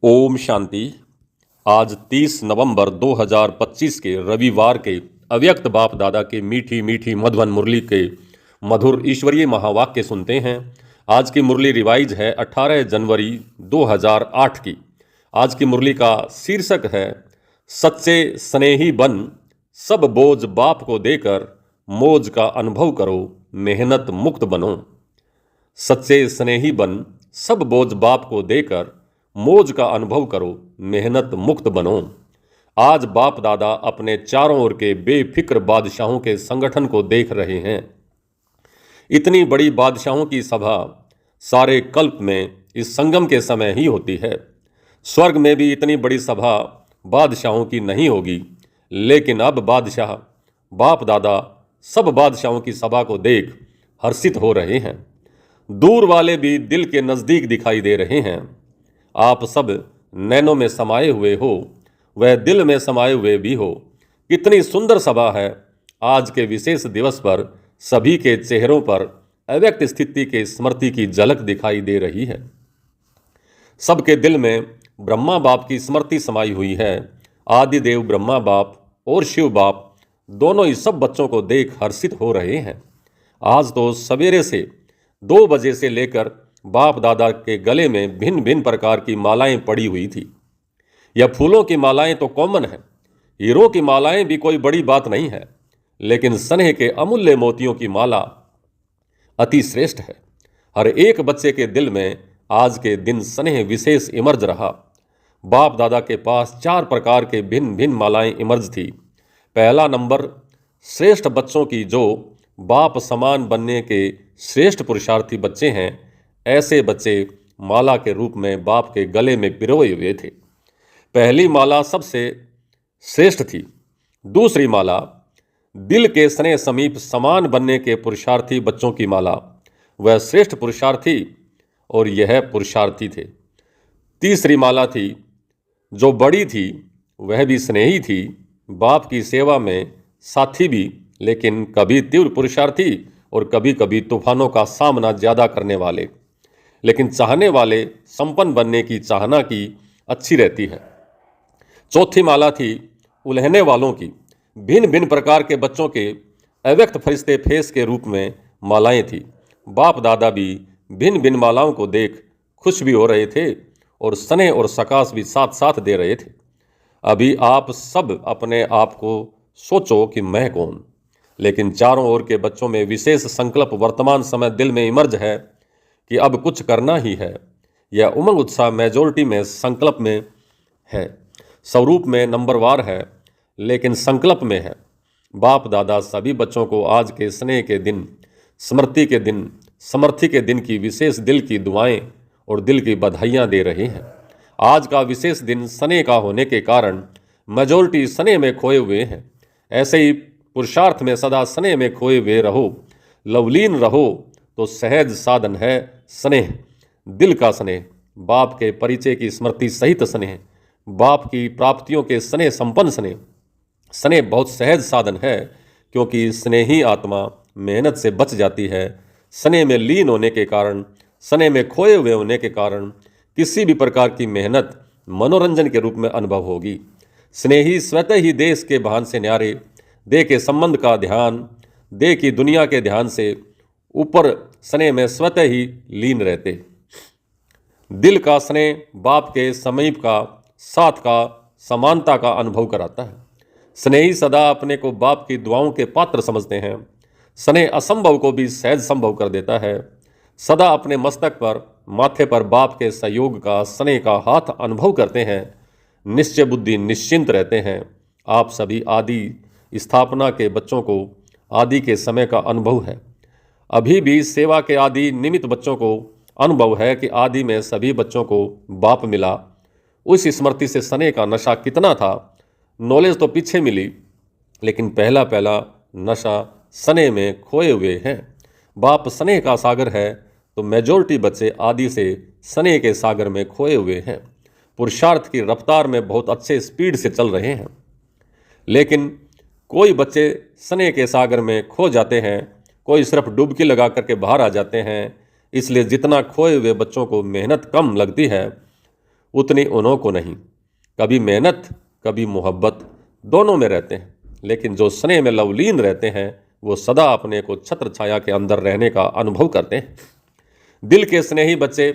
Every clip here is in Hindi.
ओम शांति। आज 30 नवंबर 2025 के रविवार के अव्यक्त बाप दादा के मीठी मीठी मधुबन मुरली के मधुर ईश्वरीय महावाक्य सुनते हैं। आज की मुरली रिवाइज है 18 जनवरी 2008 की। आज की मुरली का शीर्षक है सच्चे स्नेही बन, सब बोझ बाप को देकर मौज का अनुभव करो, मेहनत मुक्त बनो। सच्चे स्नेही बन, सब बोझ बाप को देकर मौज का अनुभव करो, मेहनत मुक्त बनो। आज बाप दादा अपने चारों ओर के बेफिक्र बादशाहों के संगठन को देख रहे हैं। इतनी बड़ी बादशाहों की सभा सारे कल्प में इस संगम के समय ही होती है। स्वर्ग में भी इतनी बड़ी सभा बादशाहों की नहीं होगी, लेकिन अब बादशाह बाप दादा सब बादशाहों की सभा को देख हर्षित हो रहे हैं। दूर वाले भी दिल के नज़दीक दिखाई दे रहे हैं। आप सब नैनों में समाये हुए हो, वह दिल में समाये हुए भी हो। कितनी सुंदर सभा है। आज के विशेष दिवस पर सभी के चेहरों पर अव्यक्त स्थिति के स्मृति की झलक दिखाई दे रही है। सबके दिल में ब्रह्मा बाप की स्मृति समाई हुई है। आदिदेव ब्रह्मा बाप और शिव बाप दोनों ही सब बच्चों को देख हर्षित हो रहे हैं। आज तो सवेरे से 2 बजे से लेकर बाप दादा के गले में भिन्न भिन्न प्रकार की मालाएं पड़ी हुई थी। यह फूलों की मालाएं तो कॉमन है, हीरों की मालाएं भी कोई बड़ी बात नहीं है, लेकिन स्नेह के अमूल्य मोतियों की माला अति श्रेष्ठ है। हर एक बच्चे के दिल में आज के दिन स्नेह विशेष इमर्ज रहा। बाप दादा के पास 4 प्रकार के भिन्न भिन्न मालाएं इमर्ज थी। पहला नंबर श्रेष्ठ बच्चों की, जो बाप समान बनने के श्रेष्ठ पुरुषार्थी बच्चे हैं। ऐसे बच्चे माला के रूप में बाप के गले में पिरोए हुए थे। पहली माला सबसे श्रेष्ठ थी। दूसरी माला दिल के स्नेह समीप समान बनने के पुरुषार्थी बच्चों की माला, वह श्रेष्ठ पुरुषार्थी और यह पुरुषार्थी थे। तीसरी माला थी जो बड़ी थी, वह भी स्नेही थी, बाप की सेवा में साथी भी, लेकिन कभी तीव्र पुरुषार्थी और कभी कभी तूफानों का सामना ज़्यादा करने वाले, लेकिन चाहने वाले संपन्न बनने की चाहना की अच्छी रहती है। चौथी माला थी उलझने वालों की। भिन्न भिन्न प्रकार के बच्चों के अव्यक्त फरिश्ते फेस के रूप में मालाएं थी। बाप दादा भी भिन्न भिन्न मालाओं को देख खुश भी हो रहे थे और स्नेह और सकाश भी साथ साथ दे रहे थे। अभी आप सब अपने आप को सोचो कि मैं कौन, लेकिन चारों ओर के बच्चों में विशेष संकल्प वर्तमान समय दिल में इमर्ज है कि अब कुछ करना ही है। यह उमंग उत्साह मेजोरिटी में संकल्प में है, स्वरूप में नंबरवार है, लेकिन संकल्प में है। बाप दादा सभी बच्चों को आज के स्नेह के दिन, स्मृति के दिन, समर्थी के दिन की विशेष दिल की दुआएं और दिल की बधाइयाँ दे रहे हैं। आज का विशेष दिन स्नेह का होने के कारण मेजोरिटी स्नेह में खोए हुए हैं। ऐसे ही पुरुषार्थ में सदा स्नेह में खोए हुए रहो, लवलीन रहो, तो सहज साधन है स्नेह, दिल का स्नेह, बाप के परिचय की स्मृति सहित स्नेह, बाप की प्राप्तियों के स्नेह संपन्न स्नेह। स्नेह बहुत सहज साधन है, क्योंकि स्नेही आत्मा मेहनत से बच जाती है। स्नेह में लीन होने के कारण, स्नेह में खोए हुए होने के कारण किसी भी प्रकार की मेहनत मनोरंजन के रूप में अनुभव होगी। स्नेही स्वतः ही देश के भान से न्यारे, देह के संबंध का ध्यान, देह की दुनिया के ध्यान से ऊपर स्नेह में स्वतः ही लीन रहते। दिल का स्नेह बाप के समीप का, साथ का, समानता का अनुभव कराता है। स्नेही सदा अपने को बाप की दुआओं के पात्र समझते हैं। स्नेह असंभव को भी सहज संभव कर देता है। सदा अपने मस्तक पर, माथे पर बाप के सहयोग का, स्नेह का हाथ अनुभव करते हैं। निश्चय बुद्धि निश्चिंत रहते हैं। आप सभी आदि स्थापना के बच्चों को आदि के समय का अनुभव है। अभी भी सेवा के आदि निमित्त बच्चों को अनुभव है कि आदि में सभी बच्चों को बाप मिला। उस स्मृति से स्नेह का नशा कितना था। नॉलेज तो पीछे मिली, लेकिन पहला पहला नशा स्नेह में खोए हुए हैं। बाप स्नेह का सागर है, तो मेजोरिटी बच्चे आदि से स्नेह के सागर में खोए हुए हैं। पुरुषार्थ की रफ्तार में बहुत अच्छे स्पीड से चल रहे हैं, लेकिन कोई बच्चे स्नेह के सागर में खो जाते हैं, कोई सिर्फ डुबकी लगा करके बाहर आ जाते हैं। इसलिए जितना खोए हुए बच्चों को मेहनत कम लगती है, उतनी उन्हों को नहीं। कभी मेहनत कभी मोहब्बत दोनों में रहते हैं, लेकिन जो स्नेह में लवलीन रहते हैं वो सदा अपने को छत्र छाया के अंदर रहने का अनुभव करते हैं। दिल के स्नेही बच्चे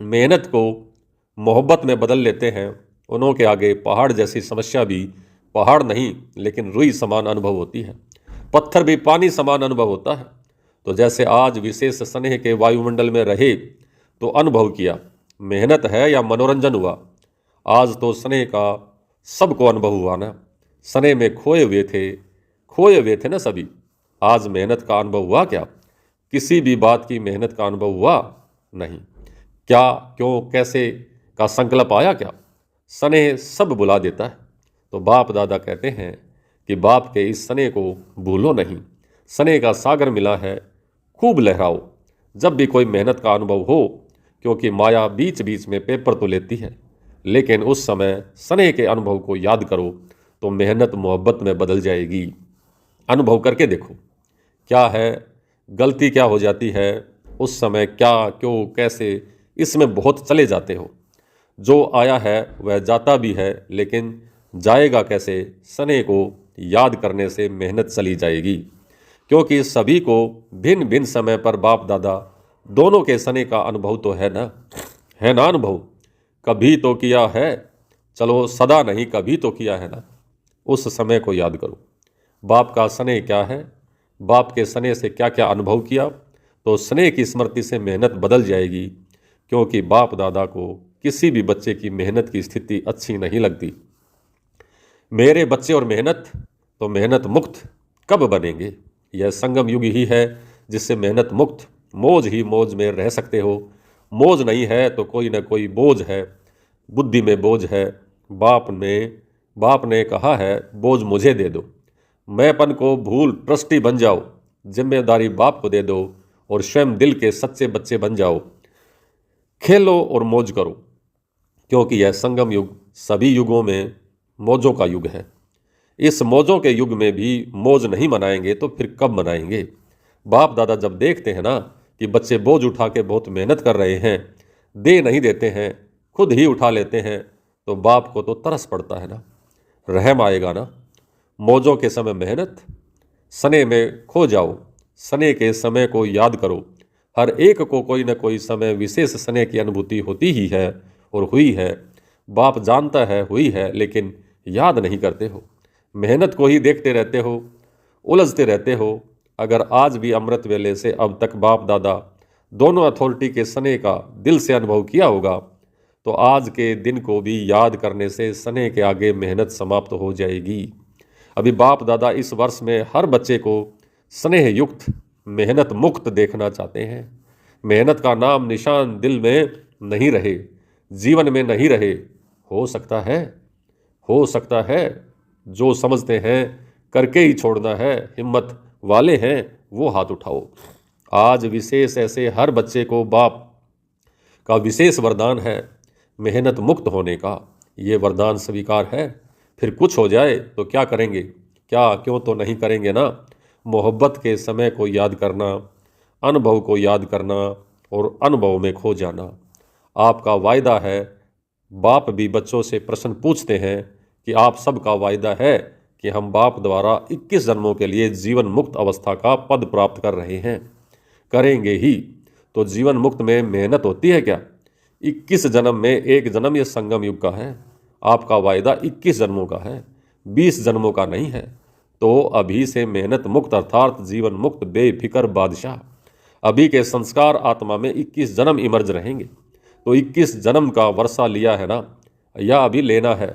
मेहनत को मोहब्बत में बदल लेते हैं। उन्हों के आगे पहाड़ जैसी समस्या भी पहाड़ नहीं लेकिन रुई समान अनुभव होती है, पत्थर भी पानी समान अनुभव होता है। तो जैसे आज विशेष स्नेह के वायुमंडल में रहे तो अनुभव किया, मेहनत है या मनोरंजन हुआ, आज तो स्नेह का सबको अनुभव हुआ ना। स्नेह में खोए हुए थे ना सभी। आज मेहनत का अनुभव हुआ क्या? किसी भी बात की मेहनत का अनुभव हुआ नहीं। क्या क्यों कैसे का संकल्प आया क्या? स्नेह सब बुला देता है। तो बाप दादा कहते हैं कि बाप के इस स्नेह को भूलो नहीं। स्नेह का सागर मिला है, खूब लहराओ जब भी कोई मेहनत का अनुभव हो, क्योंकि माया बीच बीच में पेपर तो लेती है, लेकिन उस समय स्नेह के अनुभव को याद करो तो मेहनत मोहब्बत में बदल जाएगी। अनुभव करके देखो क्या है, गलती क्या हो जाती है, उस समय क्या क्यों कैसे इसमें बहुत चले जाते हो। जो आया है वह जाता भी है, लेकिन जाएगा कैसे? स्नेह को याद करने से मेहनत चली जाएगी, क्योंकि सभी को भिन्न भिन्न समय पर बाप दादा दोनों के स्नेह का अनुभव तो है ना अनुभव। कभी तो किया है, चलो सदा नहीं, कभी तो किया है ना। उस समय को याद करो, बाप का स्नेह क्या है, बाप के स्नेह से क्या क्या अनुभव किया, तो स्नेह की स्मृति से मेहनत बदल जाएगी। क्योंकि बाप दादा को किसी भी बच्चे की मेहनत की स्थिति अच्छी नहीं लगती। मेरे बच्चे और मेहनत, तो मेहनत मुक्त कब बनेंगे? यह संगम युग ही है जिससे मेहनत मुक्त मौज ही मौज में रह सकते हो। मौज नहीं है तो कोई ना कोई बोझ है, बुद्धि में बोझ है। बाप ने कहा है बोझ मुझे दे दो, मैंपन को भूल ट्रस्टी बन जाओ, जिम्मेदारी बाप को दे दो और स्वयं दिल के सच्चे बच्चे बन जाओ। खेलो और मौज करो, क्योंकि यह संगम युग सभी युगों में मौजों का युग है। इस मौजों के युग में भी मौज नहीं मनाएंगे तो फिर कब मनाएंगे? बाप दादा जब देखते हैं ना कि बच्चे बोझ उठा के बहुत मेहनत कर रहे हैं, दे नहीं देते हैं, खुद ही उठा लेते हैं, तो बाप को तो तरस पड़ता है ना, रहम आएगा ना। मौजों के समय मेहनत, स्नेह में खो जाओ, स्नेह के समय को याद करो। हर एक को कोई न कोई समय विशेष स्नेह की अनुभूति होती ही है और हुई है। बाप जानता है हुई है, लेकिन याद नहीं करते हो, मेहनत को ही देखते रहते हो, उलझते रहते हो। अगर आज भी अमृत वेले से अब तक बाप दादा दोनों अथॉरिटी के स्नेह का दिल से अनुभव किया होगा, तो आज के दिन को भी याद करने से स्नेह के आगे मेहनत समाप्त हो जाएगी। अभी बाप दादा इस वर्ष में हर बच्चे को स्नेह युक्त मेहनत मुक्त देखना चाहते हैं। मेहनत का नाम निशान दिल में नहीं रहे, जीवन में नहीं रहे। हो सकता है जो समझते हैं करके ही छोड़ना है, हिम्मत वाले हैं वो हाथ उठाओ। आज विशेष ऐसे हर बच्चे को बाप का विशेष वरदान है मेहनत मुक्त होने का। ये वरदान स्वीकार है। फिर कुछ हो जाए तो क्या करेंगे, क्या क्यों तो नहीं करेंगे ना। मोहब्बत के समय को याद करना, अनुभव को याद करना और अनुभव में खो जाना आपका वायदा है। बाप भी बच्चों से प्रश्न पूछते हैं कि आप सबका वायदा है कि हम बाप द्वारा 21 जन्मों के लिए जीवन मुक्त अवस्था का पद प्राप्त कर रहे हैं। करेंगे ही। तो जीवन मुक्त में मेहनत होती है क्या? 21 जन्म में एक जन्म ये संगम युग का है। आपका वायदा 21 जन्मों का है, 20 जन्मों का नहीं है। तो अभी से मेहनत मुक्त अर्थात जीवन मुक्त बेफिक्र बादशाह। अभी के संस्कार आत्मा में 21 जन्म इमर्ज रहेंगे। तो 21 जन्म का वर्षा लिया है ना, या अभी लेना है?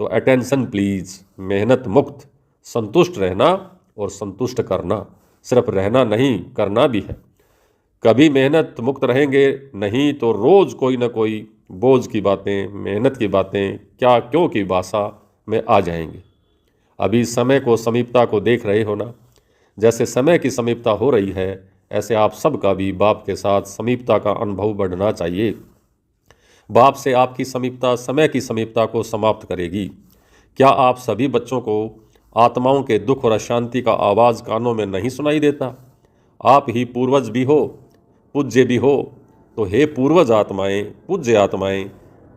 तो अटेंशन प्लीज। मेहनत मुक्त, संतुष्ट रहना और संतुष्ट करना, सिर्फ रहना नहीं करना भी है। कभी मेहनत मुक्त रहेंगे नहीं तो रोज कोई ना कोई बोझ की बातें, मेहनत की बातें, क्या क्यों की भाषा में आ जाएंगे। अभी समय को समीपता को देख रहे हो ना, जैसे समय की समीपता हो रही है ऐसे आप सबका भी बाप के साथ समीपता का अनुभव बढ़ना चाहिए। बाप से आपकी समीपता समय की समीपता को समाप्त करेगी। क्या आप सभी बच्चों को आत्माओं के दुख और अशांति का आवाज़ कानों में नहीं सुनाई देता? आप ही पूर्वज भी हो, पूज्य भी हो। तो हे पूर्वज आत्माएं, पूज्य आत्माएं,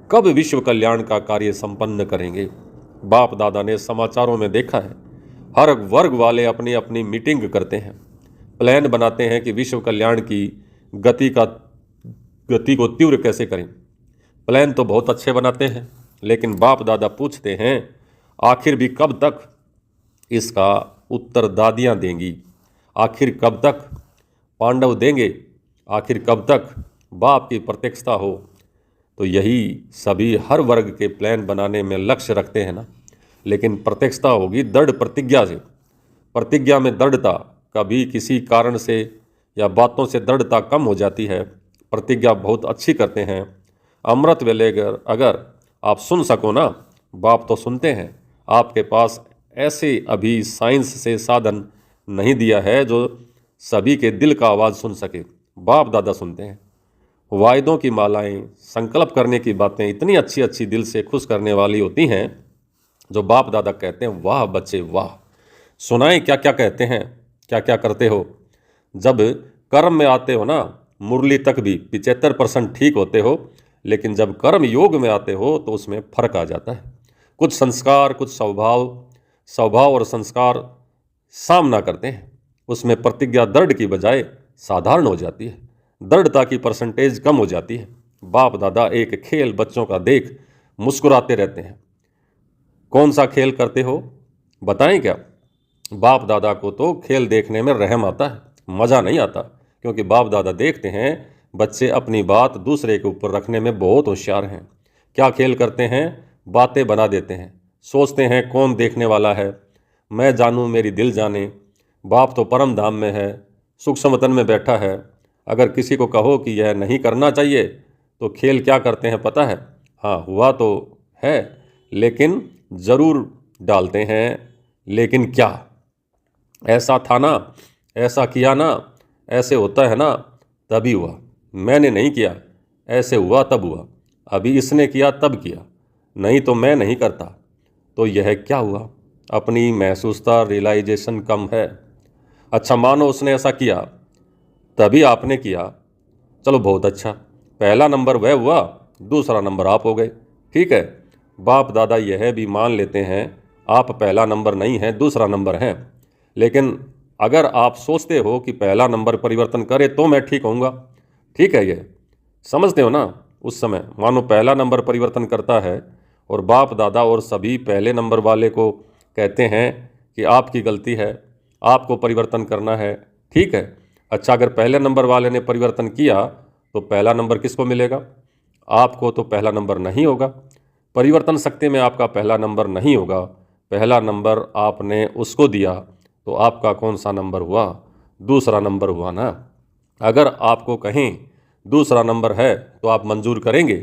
कब विश्व कल्याण का कार्य संपन्न करेंगे। बाप दादा ने समाचारों में देखा है, हर वर्ग वाले अपनी अपनी मीटिंग करते हैं, प्लान बनाते हैं कि विश्व कल्याण की गति को तीव्र कैसे करें। प्लान तो बहुत अच्छे बनाते हैं, लेकिन बाप दादा पूछते हैं आखिर भी कब तक। इसका उत्तर दादियाँ देंगी। आखिर कब तक पांडव देंगे, आखिर कब तक बाप की प्रत्यक्षता हो। तो यही सभी हर वर्ग के प्लान बनाने में लक्ष्य रखते हैं ना, लेकिन प्रत्यक्षता होगी दृढ़ प्रतिज्ञा से। प्रतिज्ञा में दृढ़ता, कभी किसी कारण से या बातों से दृढ़ता कम हो जाती है। प्रतिज्ञा बहुत अच्छी करते हैं। अमृत वेले अगर आप सुन सको ना, बाप तो सुनते हैं। आपके पास ऐसे अभी साइंस से साधन नहीं दिया है जो सभी के दिल का आवाज़ सुन सके। बाप दादा सुनते हैं। वायदों की मालाएं, संकल्प करने की बातें इतनी अच्छी अच्छी दिल से खुश करने वाली होती हैं, जो बाप दादा कहते हैं वाह बच्चे वाह। सुनाएं क्या क्या कहते हैं, क्या क्या करते हो। जब कर्म में आते हो ना, मुरली तक भी 75% ठीक होते हो, लेकिन जब कर्म योग में आते हो तो उसमें फर्क आ जाता है। कुछ संस्कार, कुछ स्वभाव और संस्कार सामना करते हैं। उसमें प्रतिज्ञा दृढ़ की बजाय साधारण हो जाती है, दृढ़ता की परसेंटेज कम हो जाती है। बाप दादा एक खेल बच्चों का देख मुस्कुराते रहते हैं। कौन सा खेल करते हो बताएं क्या। बाप दादा को तो खेल देखने में रहम आता है, मज़ा नहीं आता, क्योंकि बाप दादा देखते हैं बच्चे अपनी बात दूसरे के ऊपर रखने में बहुत होशियार हैं। क्या खेल करते हैं, बातें बना देते हैं। सोचते हैं कौन देखने वाला है, मैं जानूं मेरी दिल जाने। बाप तो परम धाम में है, सुख समतन में बैठा है। अगर किसी को कहो कि यह नहीं करना चाहिए तो खेल क्या करते हैं पता है। हाँ, हुआ तो है, लेकिन ज़रूर डालते हैं। लेकिन क्या, ऐसा था ना, ऐसा किया ना, ऐसे होता है ना, तभी हुआ। मैंने नहीं किया, ऐसे हुआ तब हुआ। अभी इसने किया तब किया, नहीं तो मैं नहीं करता। तो यह क्या हुआ, अपनी महसूसता रियलाइजेशन कम है। अच्छा, मानो उसने ऐसा किया तभी आपने किया, चलो बहुत अच्छा, पहला नंबर वह हुआ, दूसरा नंबर आप हो गए। ठीक है, बाप दादा यह भी मान लेते हैं आप पहला नंबर नहीं हैं, दूसरा नंबर हैं। लेकिन अगर आप सोचते हो कि पहला नंबर परिवर्तन करे तो मैं ठीक होऊंगा, ठीक है, ये समझते हो ना। उस समय मानो पहला नंबर परिवर्तन करता है और बाप दादा और सभी पहले नंबर वाले को कहते हैं कि आपकी गलती है, आपको परिवर्तन करना है। ठीक है, अच्छा, अगर पहले नंबर वाले ने परिवर्तन किया तो पहला नंबर किसको मिलेगा, आपको तो पहला नंबर नहीं होगा। परिवर्तन शक्ति में आपका पहला नंबर नहीं होगा। पहला नंबर आपने उसको दिया तो आपका कौन सा नंबर हुआ, दूसरा नंबर हुआ ना। अगर आपको कहें दूसरा नंबर है तो आप मंजूर करेंगे,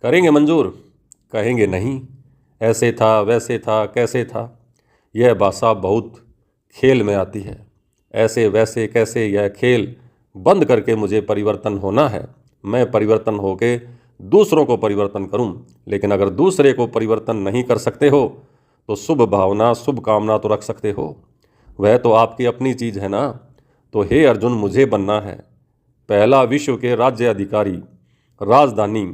करेंगे मंजूर, कहेंगे नहीं, ऐसे था वैसे था कैसे था। यह भाषा बहुत खेल में आती है, ऐसे वैसे कैसे, यह खेल बंद करके मुझे परिवर्तन होना है। मैं परिवर्तन होके दूसरों को परिवर्तन करूं। लेकिन अगर दूसरे को परिवर्तन नहीं कर सकते हो तो शुभ भावना, शुभ कामना तो रख सकते हो, वह तो आपकी अपनी चीज़ है ना। तो हे अर्जुन, मुझे बनना है पहला विश्व के राज्य अधिकारी, राजधानी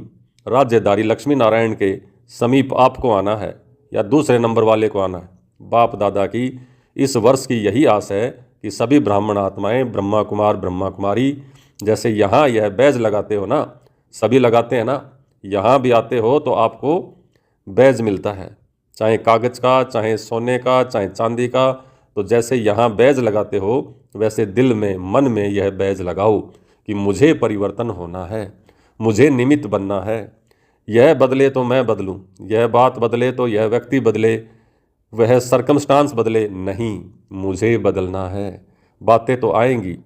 राज्यधारी लक्ष्मी नारायण के समीप आपको आना है या दूसरे नंबर वाले को आना है। बाप दादा की इस वर्ष की यही आस है कि सभी ब्राह्मण आत्माएं, ब्रह्मा कुमार ब्रह्मा कुमारी, जैसे यहाँ यह बैज लगाते हो ना, सभी लगाते हैं ना, यहाँ भी आते हो तो आपको बैज मिलता है, चाहे कागज़ का, चाहे सोने का, चाहे चांदी का। तो जैसे यहाँ बैज लगाते हो वैसे दिल में, मन में यह बैज लगाओ कि मुझे परिवर्तन होना है, मुझे निमित्त बनना है। यह बदले तो मैं बदलूं, यह बात बदले तो यह व्यक्ति बदले, वह सरकमस्टांस बदले, नहीं, मुझे बदलना है। बातें तो आएंगी,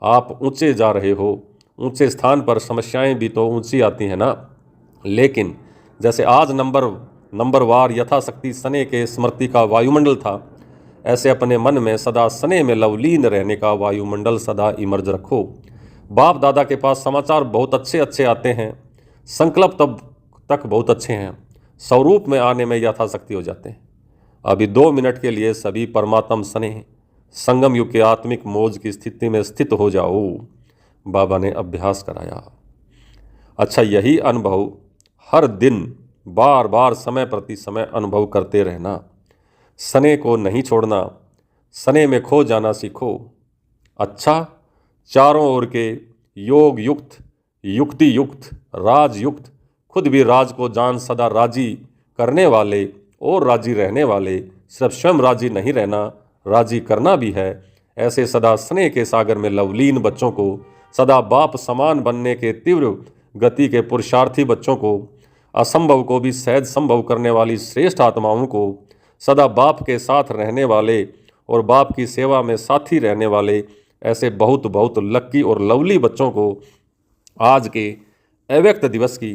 आप ऊंचे जा रहे हो, ऊंचे स्थान पर समस्याएं भी तो ऊंची आती हैं ना। लेकिन जैसे आज नंबरवार यथाशक्ति सने के स्मृति का वायुमंडल था, ऐसे अपने मन में सदा सने में लवलीन रहने का वायुमंडल सदा इमर्ज रखो। बाप दादा के पास समाचार बहुत अच्छे अच्छे आते हैं, संकल्प तब तक बहुत अच्छे हैं, स्वरूप में आने में यथाशक्ति हो जाते हैं। अभी 2 मिनट के लिए सभी परमात्म सने संगम युग के आत्मिक मौज की स्थिति में स्थित हो जाओ। बाबा ने अभ्यास कराया। अच्छा, यही अनुभव हर दिन बार बार समय प्रति समय अनुभव करते रहना। सने को नहीं छोड़ना, सने में खो जाना सीखो। अच्छा, चारों ओर के योग युक्त, युक्ति युक्त, राज युक्त, खुद भी राज को जान सदा राजी करने वाले और राजी रहने वाले, सिर्फ स्वयं राजी नहीं रहना, राजी करना भी है, ऐसे सदा स्नेह के सागर में लवलीन बच्चों को, सदा बाप समान बनने के तीव्र गति के पुरुषार्थी बच्चों को, असंभव को भी सहज संभव करने वाली श्रेष्ठ आत्माओं को, सदा बाप के साथ रहने वाले और बाप की सेवा में साथी रहने वाले ऐसे बहुत बहुत लक्की और लवली बच्चों को आज के अव्यक्त दिवस की,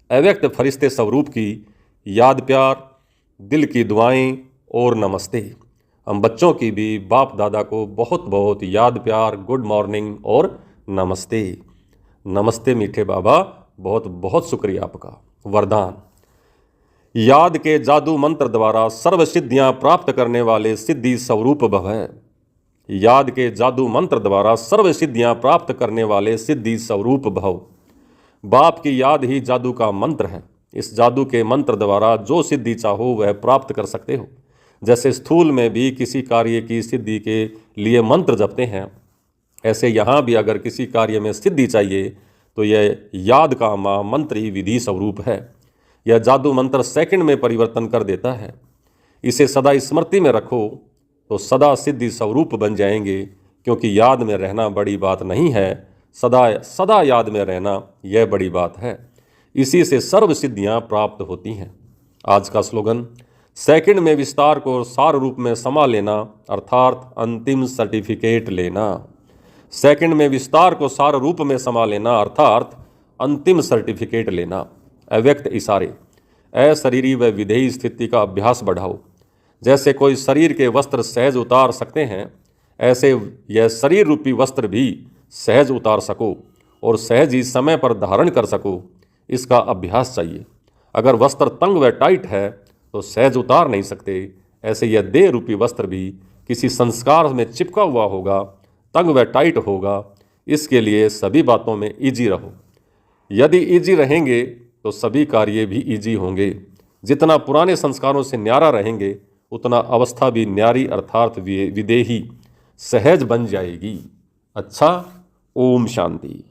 अव्यक्त फरिश्ते स्वरूप की याद, प्यार, दिल की दुआएं और नमस्ते। हम बच्चों की भी बाप दादा को बहुत बहुत याद, प्यार, गुड मॉर्निंग और नमस्ते। नमस्ते मीठे बाबा, बहुत बहुत शुक्रिया आपका। वरदान: याद के जादू मंत्र द्वारा सर्व सिद्धियां प्राप्त करने वाले सिद्धि स्वरूप भव। याद के जादू मंत्र द्वारा सर्व सिद्धियां प्राप्त करने वाले सिद्धि स्वरूप भव। बाप की याद ही जादू का मंत्र है। इस जादू के मंत्र द्वारा जो सिद्धि चाहो वह प्राप्त कर सकते हो। जैसे स्थूल में भी किसी कार्य की सिद्धि के लिए मंत्र जपते हैं, ऐसे यहाँ भी अगर किसी कार्य में सिद्धि चाहिए तो यह याद का मंत्र ही विधि स्वरूप है। यह जादू मंत्र सेकंड में परिवर्तन कर देता है। इसे सदा स्मृति में रखो तो सदा सिद्धि स्वरूप बन जाएंगे, क्योंकि याद में रहना बड़ी बात नहीं है, सदा सदा याद में रहना यह बड़ी बात है। इसी से सर्व सिद्धियां प्राप्त होती हैं। आज का स्लोगन: सेकंड में विस्तार को सार रूप में समा लेना, अर्थात अंतिम सर्टिफिकेट लेना। सेकंड में विस्तार को सार रूप में समा लेना, अर्थात अंतिम सर्टिफिकेट लेना। अव्यक्त इशारे: अशरीरी व विधेयी स्थिति का अभ्यास बढ़ाओ। जैसे कोई शरीर के वस्त्र सहज उतार सकते हैं, ऐसे यह शरीर रूपी वस्त्र भी सहज उतार सको और सहज ही समय पर धारण कर सको, इसका अभ्यास चाहिए। अगर वस्त्र तंग व टाइट है तो सहज उतार नहीं सकते, ऐसे यह देह रूपी वस्त्र भी किसी संस्कार में चिपका हुआ होगा, तंग व टाइट होगा। इसके लिए सभी बातों में ईजी रहो। यदि ईजी रहेंगे तो सभी कार्य भी ईजी होंगे। जितना पुराने संस्कारों से न्यारा रहेंगे उतना अवस्था भी न्यारी अर्थात विदेही सहज बन जाएगी। अच्छा, ओम शांति।